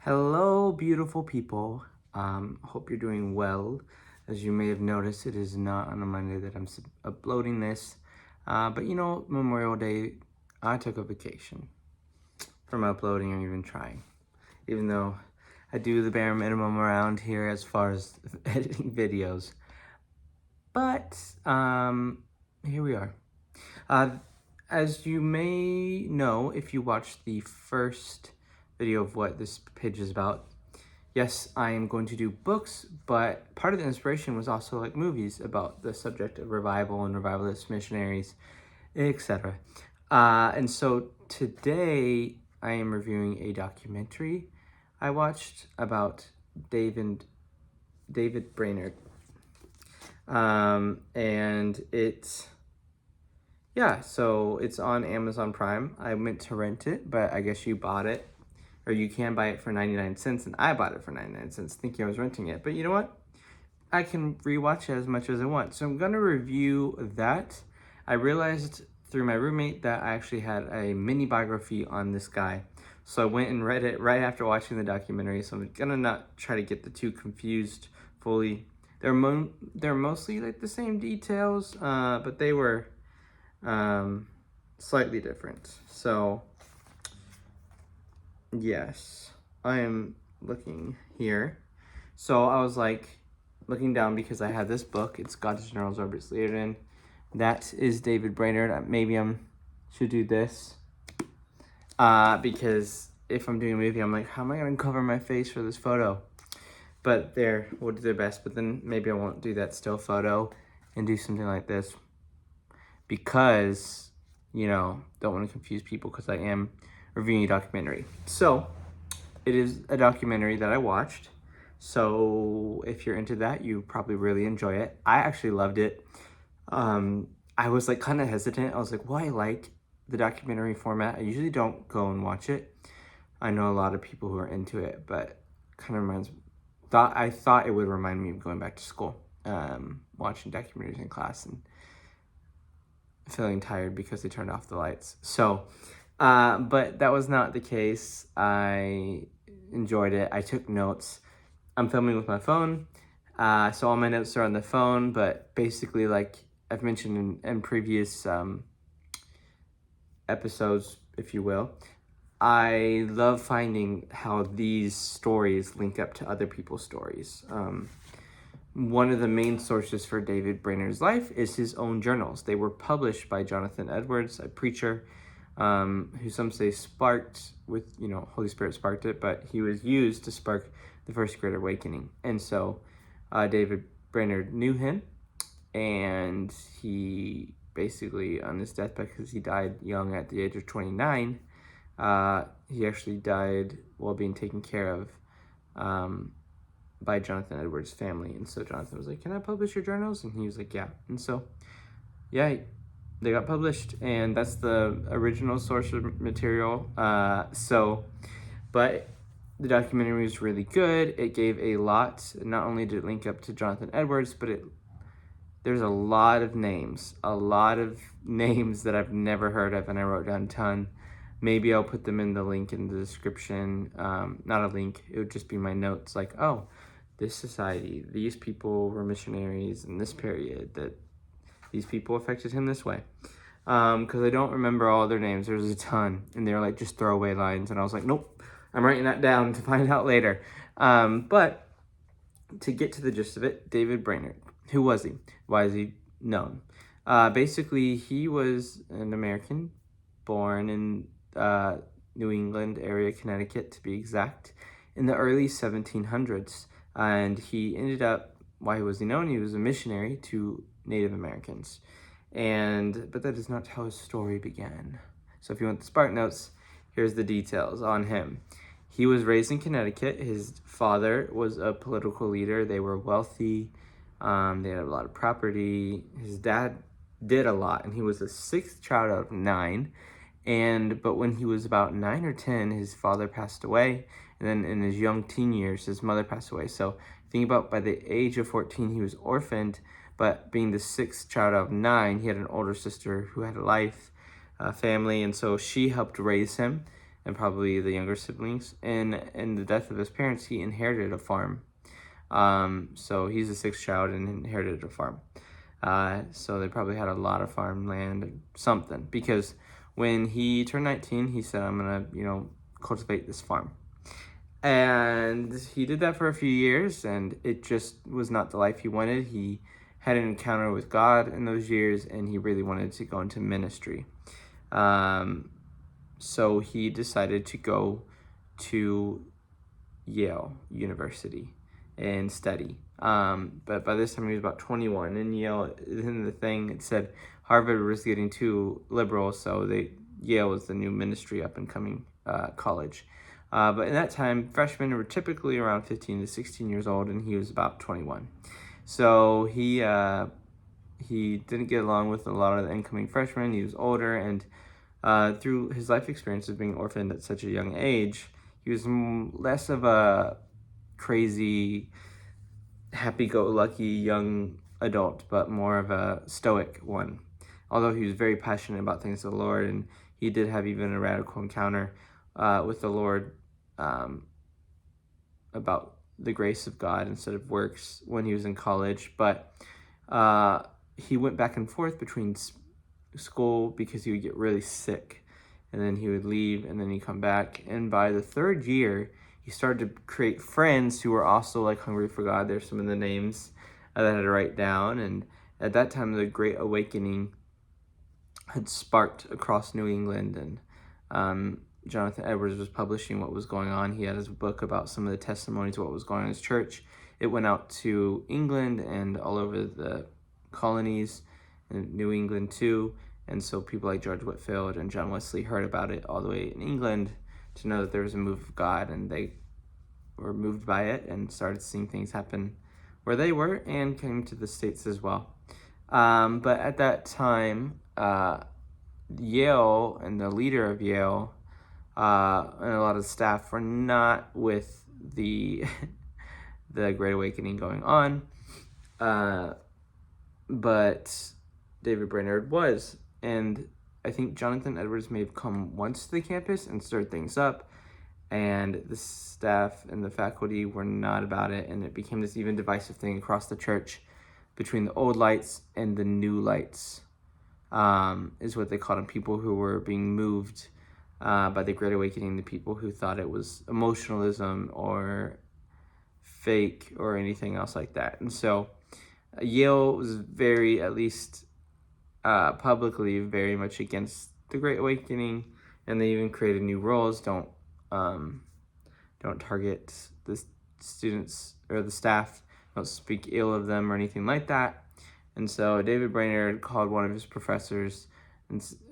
Hello, beautiful people. Hope you're doing well. As you may have noticed, it is not on a Monday that I'm uploading this. But Memorial Day, I took a vacation from uploading or even trying. Even though I do the bare minimum around here as far as editing videos. But here we are. As you may know, if you watched the first video of what this page is about, yes, I am going to do books, but part of the inspiration was also like movies about the subject of revival and revivalist missionaries, etc. And so today I am reviewing a documentary I watched about David Brainerd. And so it's on Amazon Prime. I meant to rent it, but I guess you bought it. Or you can buy it for 99 cents, and I bought it for 99 cents thinking I was renting it. But you know what? I can rewatch it as much as I want. So I'm going to review that. I realized through my roommate that I actually had a mini biography on this guy. So I went and read it right after watching the documentary. So I'm going to not try to get the two confused fully. They're mostly like the same details, but they were slightly different. So yes, I am looking here. So I was like looking down because I had this book. It's Scottish Journals Robert Slearden. That is David Brainerd. Maybe I should do this because if I'm doing a movie, I'm like, how am I going to cover my face for this photo? But we'll do their best. But then maybe I won't do that still photo and do something like this because, don't want to confuse people because I am reviewing a documentary. So it is a documentary that I watched. So if you're into that, you probably really enjoy it. I actually loved it. I was like kind of hesitant. I was like, well, I like the documentary format. I usually don't go and watch it. I know a lot of people who are into it, but kind of I thought it would remind me of going back to school, watching documentaries in class and feeling tired because they turned off the lights. So, but that was not the case. I enjoyed it. I took notes. I'm filming with my phone, so all my notes are on the phone, but basically, like I've mentioned in previous episodes, if you will, I love finding how these stories link up to other people's stories. One of the main sources for David Brainerd's life is his own journals. They were published by Jonathan Edwards, a preacher, who some say sparked with, Holy Spirit sparked it, but he was used to spark the First Great Awakening. And so David Brainerd knew him, and he basically, on his deathbed, because he died young at the age of 29, he actually died while being taken care of by Jonathan Edwards' family. And so Jonathan was like, can I publish your journals? And he was like, yeah. And so, yeah, they got published, and that's the original source of material. But the documentary was really good. It gave a lot. Not only did it link up to Jonathan Edwards, but there's a lot of names that I've never heard of, and I wrote down a ton. Maybe I'll put them in the link in the description. Not a link, it would just be my notes, like, oh, this society, these people were missionaries in this period, that these people affected him this way. Because I don't remember all their names. There's a ton, and they're like just throwaway lines, and I was like, nope, I'm writing that down to find out later. But to get to the gist of it, David Brainerd, who was he? Why is he known? Basically, he was an American born in New England area, Connecticut to be exact, in the early 1700s. And he ended up, why was he known? He was a missionary to Native Americans. But that is not how his story began. So if you want the Spark Notes, here's the details on him. He was raised in Connecticut. His father was a political leader. They were wealthy. They had a lot of property. His dad did a lot, and he was the sixth child out of 9. But when he was about 9 or 10, his father passed away. And then in his young teen years, his mother passed away. So think about, by the age of 14, he was orphaned. But being the sixth child out of 9, he had an older sister who had a life, family. And so she helped raise him and probably the younger siblings. And in the death of his parents, he inherited a farm. So he's the sixth child and inherited a farm. So they probably had a lot of farmland, something, because when he turned 19, he said, I'm going to, cultivate this farm. And he did that for a few years, and it just was not the life he wanted. He had an encounter with God in those years, and he really wanted to go into ministry. So he decided to go to Yale University and study. But by this time he was about 21. And Yale, in the thing, it said Harvard was getting too liberal, so Yale was the new ministry up and coming college. But in that time, freshmen were typically around 15 to 16 years old, and he was about 21. So he didn't get along with a lot of the incoming freshmen. He was older, and through his life experience of being orphaned at such a young age, he was less of a crazy, happy-go-lucky young adult, but more of a stoic one. Although he was very passionate about things of the Lord, and he did have even a radical encounter with the Lord about the grace of God instead of works when he was in college. But he went back and forth between school because he would get really sick, and then he would leave, and then he'd come back. And by the third year, he started to create friends who were also like hungry for God. There's some of the names that I had to write down. And at that time, the Great Awakening had sparked across New England, and Jonathan Edwards was publishing what was going on. He had his book about some of the testimonies of what was going on in his church. It went out to England and all over the colonies, and New England too. And so people like George Whitfield and John Wesley heard about it all the way in England to know that there was a move of God, and they were moved by it and started seeing things happen where they were and came to the States as well. But at that time, Yale and the leader of Yale and a lot of staff were not with the Great Awakening going on, but David Brainerd was. And I think Jonathan Edwards may have come once to the campus and stirred things up, and the staff and the faculty were not about it, and it became this even divisive thing across the church between the old lights and the new lights, is what they called them, people who were being moved by the Great Awakening, the people who thought it was emotionalism or fake or anything else like that. And so Yale was very, at least publicly, very much against the Great Awakening, and they even created new rules. Don't target the students or the staff. Don't speak ill of them or anything like that. And so David Brainerd called one of his professors,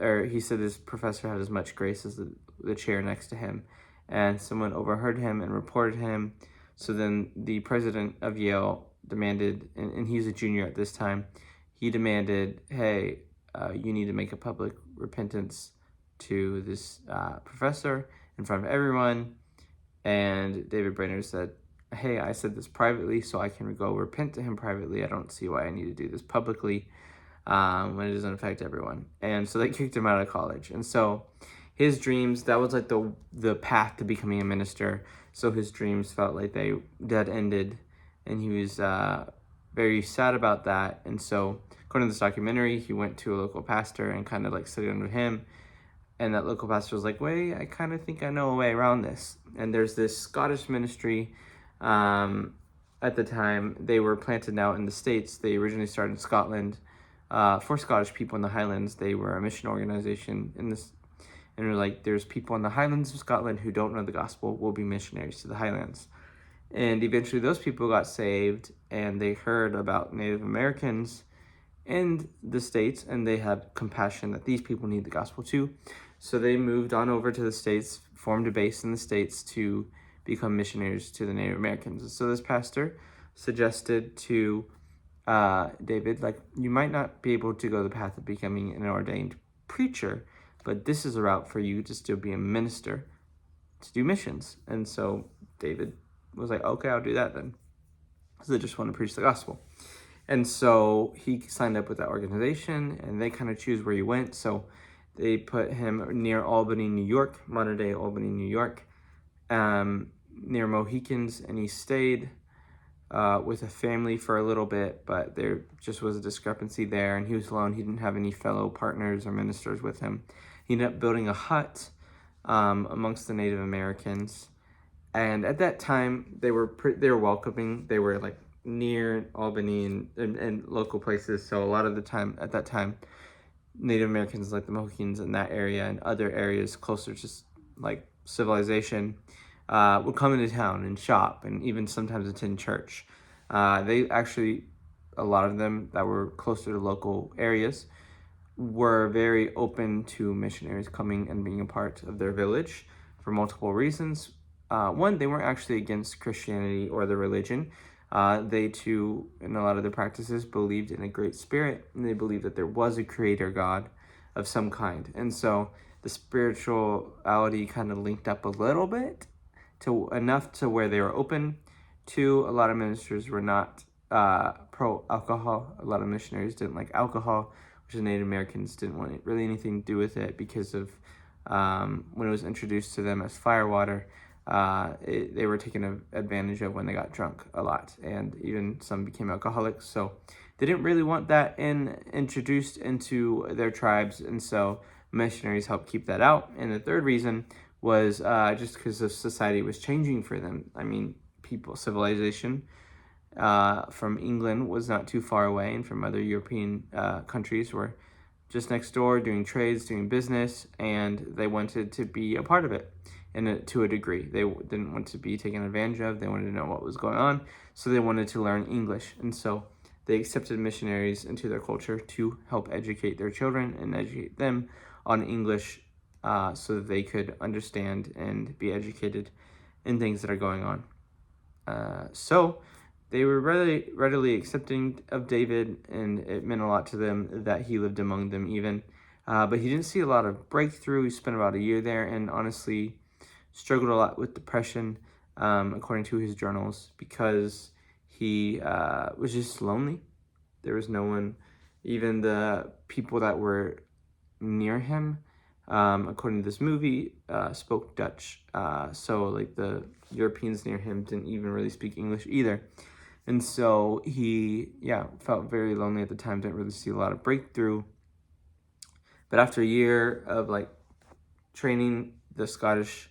or he said his professor had as much grace as the chair next to him, and someone overheard him and reported him. So then the president of Yale demanded, and he's a junior at this time, he demanded, hey, you need to make a public repentance to this professor in front of everyone. And David Brainerd said, hey, I said this privately so I can go repent to him privately. I don't see why I need to do this publicly when it doesn't affect everyone. And so they kicked him out of college. And so his dreams, that was like the path to becoming a minister. So his dreams felt like they dead ended, and he was very sad about that. And so according to this documentary, he went to a local pastor and kind of like studied under him. And that local pastor was like, wait, I kind of think I know a way around this. And there's this Scottish ministry at the time. They were planted now in the States. They originally started in Scotland for Scottish people in the Highlands. They were a mission organization in this. And they're like, there's people in the Highlands of Scotland who don't know the gospel. We'll be missionaries to the Highlands. And eventually those people got saved, and they heard about Native Americans in the States, and they had compassion that these people need the gospel too. So they moved on over to the States, formed a base in the States to become missionaries to the Native Americans. And so this pastor suggested to David, like, you might not be able to go the path of becoming an ordained preacher, but this is a route for you to still be a minister, to do missions. And so David was like, okay, I'll do that then, because I just want to preach the gospel. And so he signed up with that organization, and they kind of choose where he went. So They put him near Albany, New York, modern-day Albany, New York, near Mohicans, and he stayed with a family for a little bit, but there just was a discrepancy there, and he was alone. He didn't have any fellow partners or ministers with him. He ended up building a hut amongst the Native Americans, and at that time they were welcoming. They were like near Albany and local places, so a lot of the time at that time, Native Americans like the Mohicans in that area and other areas closer to like civilization would come into town and shop and even sometimes attend church. They actually, a lot of them that were closer to local areas, were very open to missionaries coming and being a part of their village for multiple reasons. One, they weren't actually against Christianity or the religion. They too, in a lot of their practices, believed in a great spirit, and they believed that there was a creator God of some kind. And so the spirituality kind of linked up a little bit to enough to where they were open to. A lot of ministers were not pro-alcohol. A lot of missionaries didn't like alcohol, which the Native Americans didn't want really anything to do with it because of when it was introduced to them as firewater. They were taken advantage of when they got drunk a lot, and even some became alcoholics. So they didn't really want that introduced into their tribes, and so missionaries helped keep that out. And the third reason was just because the society was changing for them. I mean, civilization from England was not too far away, and from other European countries were just next door, doing trades, doing business, and they wanted to be a part of it to a degree. They didn't want to be taken advantage of. They wanted to know what was going on, so they wanted to learn English. And so they accepted missionaries into their culture to help educate their children and educate them on English so that they could understand and be educated in things that are going on. So they were readily accepting of David, and it meant a lot to them that he lived among them even. But he didn't see a lot of breakthrough. He spent about a year there and honestly struggled a lot with depression, according to his journals, because he was just lonely. There was no one, even the people that were near him, according to this movie, spoke Dutch. So like the Europeans near him didn't even really speak English either. And so he, felt very lonely at the time, didn't really see a lot of breakthrough. But after a year of like training, the Scottish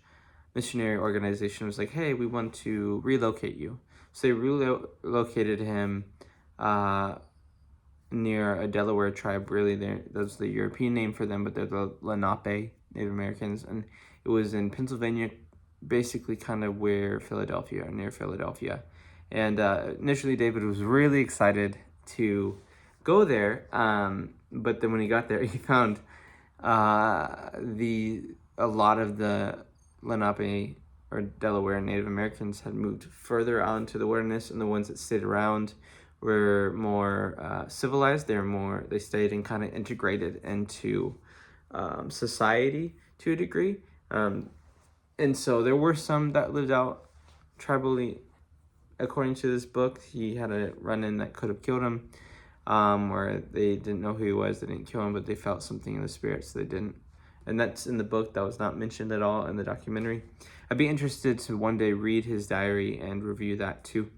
missionary organization was like, hey, we want to relocate you. So they relocated him near a Delaware tribe. Really, that's the European name for them, but they're the Lenape Native Americans. And it was in Pennsylvania, basically kind of near Philadelphia. And initially, David was really excited to go there. But then when he got there, he found a lot of the Lenape or Delaware Native Americans had moved further out into the wilderness, and the ones that stayed around were more civilized. They stayed and kind of integrated into society to a degree. And so there were some that lived out tribally. According to this book, he had a run-in that could have killed him, where they didn't know who he was. They didn't kill him, but they felt something in the spirit, so they didn't. And that's in the book. That was not mentioned at all in the documentary. I'd be interested to one day read his diary and review that too,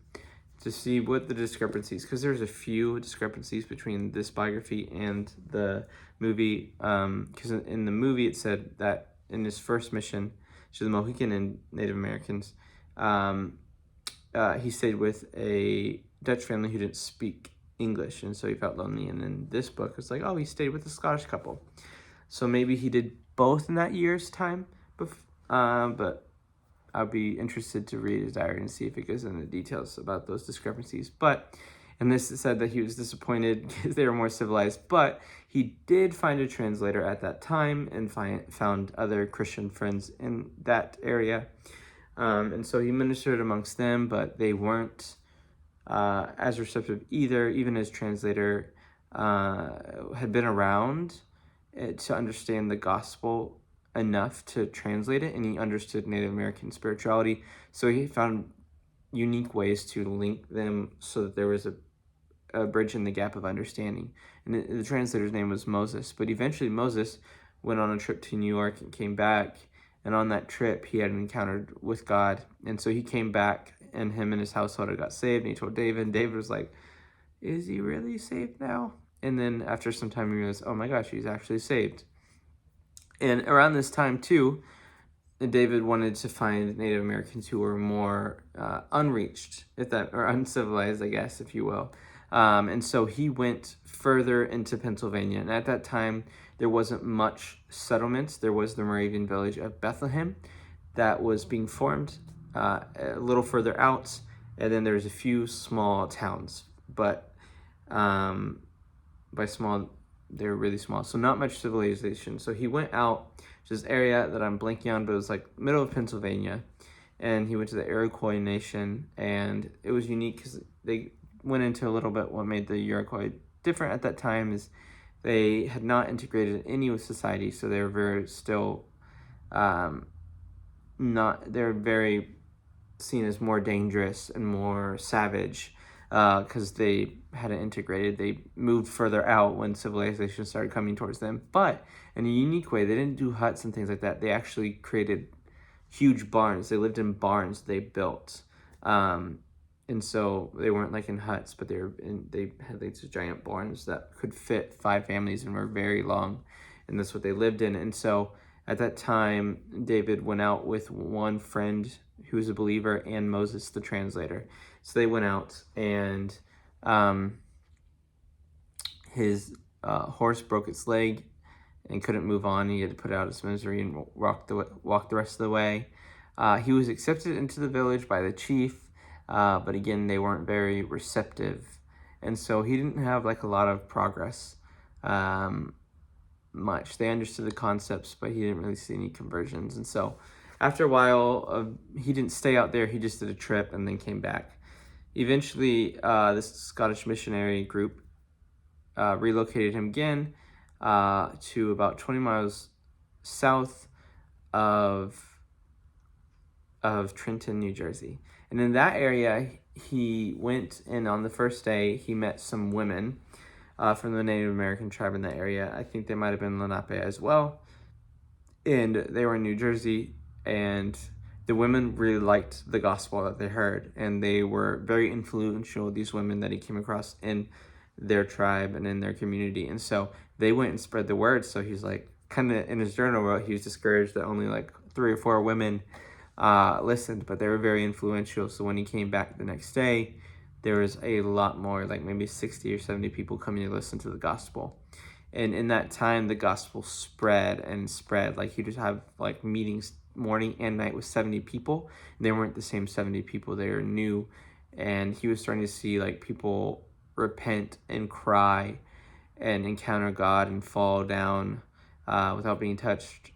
to see what the discrepancies, because there's a few discrepancies between this biography and the movie. Because in the movie it said that in his first mission to the Mohican and Native Americans, he stayed with a Dutch family who didn't speak English, and so he felt lonely. And in this book, it's like, oh, he stayed with a Scottish couple. So maybe he did both in that year's time, but I'll be interested to read his diary and see if it goes into details about those discrepancies. And this said that he was disappointed because they were more civilized, but he did find a translator at that time and found other Christian friends in that area. And so he ministered amongst them, but they weren't as receptive either. Even his translator had been around to understand the gospel enough to translate it, and he understood Native American spirituality. So he found unique ways to link them so that there was a bridge in the gap of understanding. And the translator's name was Moses, but eventually Moses went on a trip to New York and came back. And on that trip, he had an encounter with God. And so he came back, and him and his household had got saved. And he told David, and David was like, is he really saved now? And then after some time, he realized, oh my gosh, he's actually saved. And around this time, too, David wanted to find Native Americans who were more unreached, or uncivilized, I guess, if you will. And so he went further into Pennsylvania. And at that time, there wasn't much settlements. There was the Moravian village of Bethlehem that was being formed a little further out. And then there's a few small towns. But by small, they were really small. So not much civilization. So he went out to this area that I'm blanking on, but it was like middle of Pennsylvania. And he went to the Iroquois Nation. And it was unique because they went into a little bit what made the Iroquois different at that time is they had not integrated any with society. So they were very still they're very seen as more dangerous and more savage because they hadn't integrated. They moved further out when civilization started coming towards them. But in a unique way, they didn't do huts and things like that. They actually created huge barns. They lived in barns they built. And so they weren't like in huts, but they had these giant barns that could fit 5 families and were very long. And that's what they lived in. And so at that time, David went out with one friend who was a believer and Moses, the translator. So they went out, and his horse broke its leg and couldn't move on. He had to put out his misery and walk the rest of the way. He was accepted into the village by the chief, but again, they weren't very receptive. And so he didn't have like a lot of progress much. They understood the concepts, but he didn't really see any conversions. And so after a while, he didn't stay out there. He just did a trip and then came back. Eventually, this Scottish missionary group relocated him again to about 20 miles south of Trenton, New Jersey. And in that area, he went, and on the first day, he met some women from the Native American tribe in that area. I think they might have been Lenape as well. And they were in New Jersey, and the women really liked the gospel that they heard, and they were very influential, these women that he came across in their tribe and in their community. And so they went and spread the word. So he's like, kind of in his journal wrote, he was discouraged that only like 3 or 4 women listened, but they were very influential. So when he came back the next day, there was a lot more, like maybe 60 or 70 people coming to listen to the gospel. And in that time, the gospel spread and spread. Like he just have like meetings morning and night with 70 people. And they weren't the same 70 people. They were new. And he was starting to see like people repent and cry and encounter God and fall down without being touched,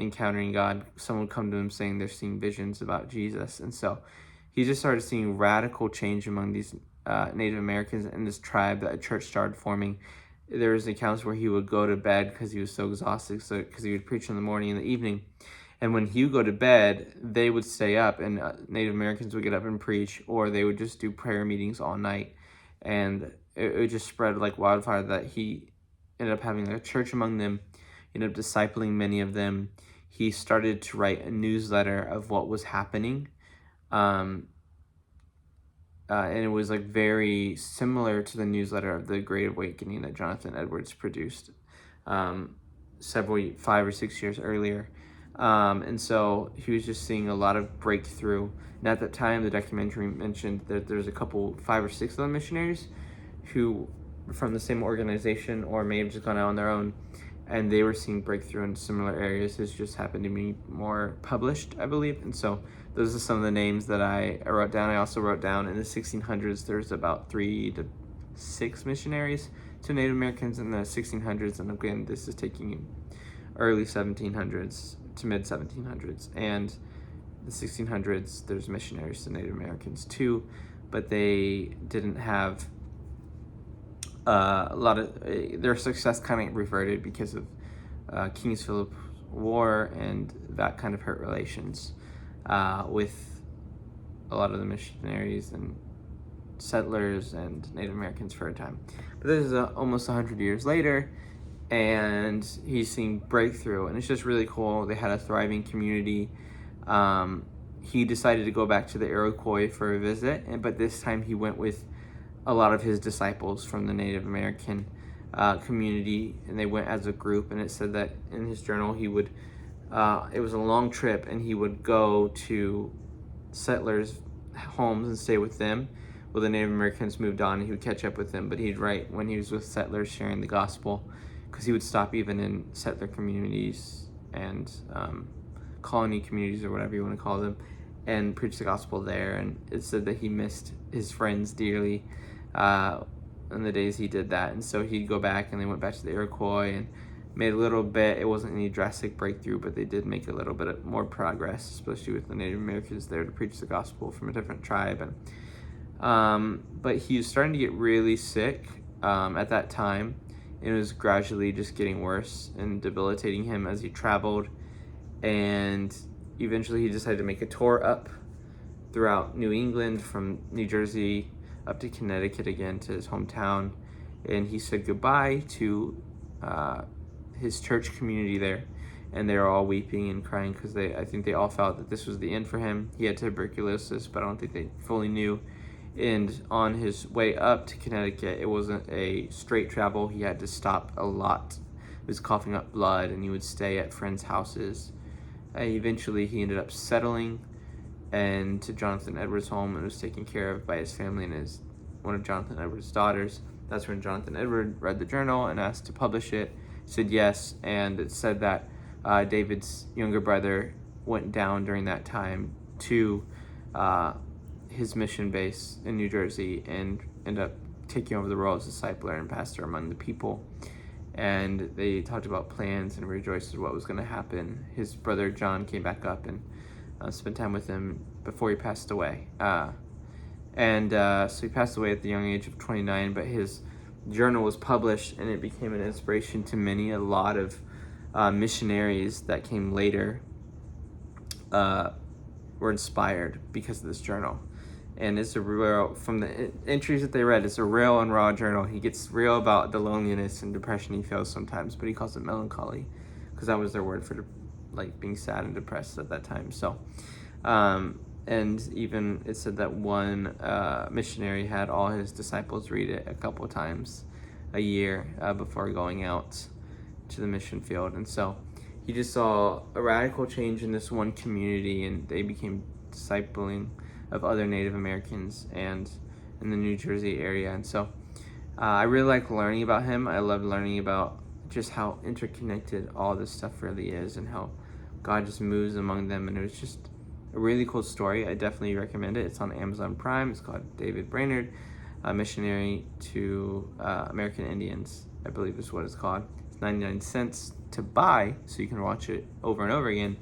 encountering God. Someone would come to him saying they're seeing visions about Jesus. And so he just started seeing radical change among these Native Americans in this tribe that a church started forming. There was accounts where he would go to bed because he was so exhausted, because he would preach in the morning and the evening. And when he would go to bed, they would stay up, and Native Americans would get up and preach, or they would just do prayer meetings all night. And it just spread like wildfire that he ended up having a church among them, ended up discipling many of them. He started to write a newsletter of what was happening. And it was like very similar to the newsletter of the Great Awakening that Jonathan Edwards produced 5 or 6 years earlier. And so he was just seeing a lot of breakthrough. And at that time, the documentary mentioned that there's a couple, 5 or 6 of the missionaries who were from the same organization or may have just gone out on their own, and they were seeing breakthrough in similar areas. This just happened to be more published, I believe. And so those are some of the names that I wrote down. I also wrote down in the 1600s, there's about 3 to 6 missionaries to Native Americans in the 1600s. And again, this is taking early 1700s to mid 1700s. And the 1600s, there's missionaries to Native Americans too, but they didn't have a lot of their success kind of reverted because of King Philip's War, and that kind of hurt relations with a lot of the missionaries and settlers and Native Americans for a time. But this is almost 100 years later, and he's seeing breakthrough, and it's just really cool. They had a thriving community. He decided to go back to the Iroquois for a visit, but this time he went with a lot of his disciples from the Native American community, and they went as a group. And it said that in his journal he would it was a long trip, and he would go to settlers' homes and stay with them. Well, the Native Americans moved on, and he would catch up with them, but he'd write when he was with settlers sharing the gospel, because he would stop even in settler communities and colony communities, or whatever you want to call them, and preach the gospel there. And it said that he missed his friends dearly in the days he did that, and so he'd go back, and they went back to the Iroquois and made a little bit. It wasn't any drastic breakthrough, but they did make a little bit more progress, especially with the Native Americans there to preach the gospel from a different tribe. And but he was starting to get really sick at that time, and it was gradually just getting worse and debilitating him as he traveled. And eventually he decided to make a tour up throughout New England, from New Jersey up to Connecticut again to his hometown. And he said goodbye to his church community there, and they were all weeping and crying, because I think they all felt that this was the end for him. He had tuberculosis, but I don't think they fully knew. And on his way up to Connecticut, it wasn't a straight travel. He had to stop a lot. He was coughing up blood, and he would stay at friends' houses. Eventually, he ended up settling to Jonathan Edwards' home, and was taken care of by his family and one of Jonathan Edwards' daughters. That's when Jonathan Edwards read the journal and asked to publish it. He said yes, and it said that David's younger brother went down during that time to his mission base in New Jersey and ended up taking over the role as discipler and pastor among the people. And they talked about plans and rejoiced at what was going to happen. His brother John came back up and spent time with him before he passed away. So he passed away at the young age of 29, but his journal was published, and it became an inspiration to many. A lot of missionaries that came later were inspired because of this journal. And it's a real, from the entries that they read, it's a real and raw journal. He gets real about the loneliness and depression he feels sometimes, but he calls it melancholy, because that was their word for like being sad and depressed at that time. So, and even it said that one missionary had all his disciples read it a couple of times a year before going out to the mission field. And so he just saw a radical change in this one community, and they became discipling of other Native Americans and in the New Jersey area. And so I really like learning about him. I love learning about just how interconnected all this stuff really is, and how God just moves among them. And it was just a really cool story. I definitely recommend it. It's on Amazon Prime. It's called David Brainerd, Missionary to American Indians, I believe is what it's called. It's 99 cents to buy, so you can watch it over and over again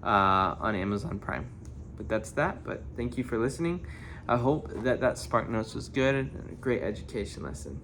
on Amazon Prime. But that's that. But thank you for listening. I hope that Spark Notes was good and a great education lesson.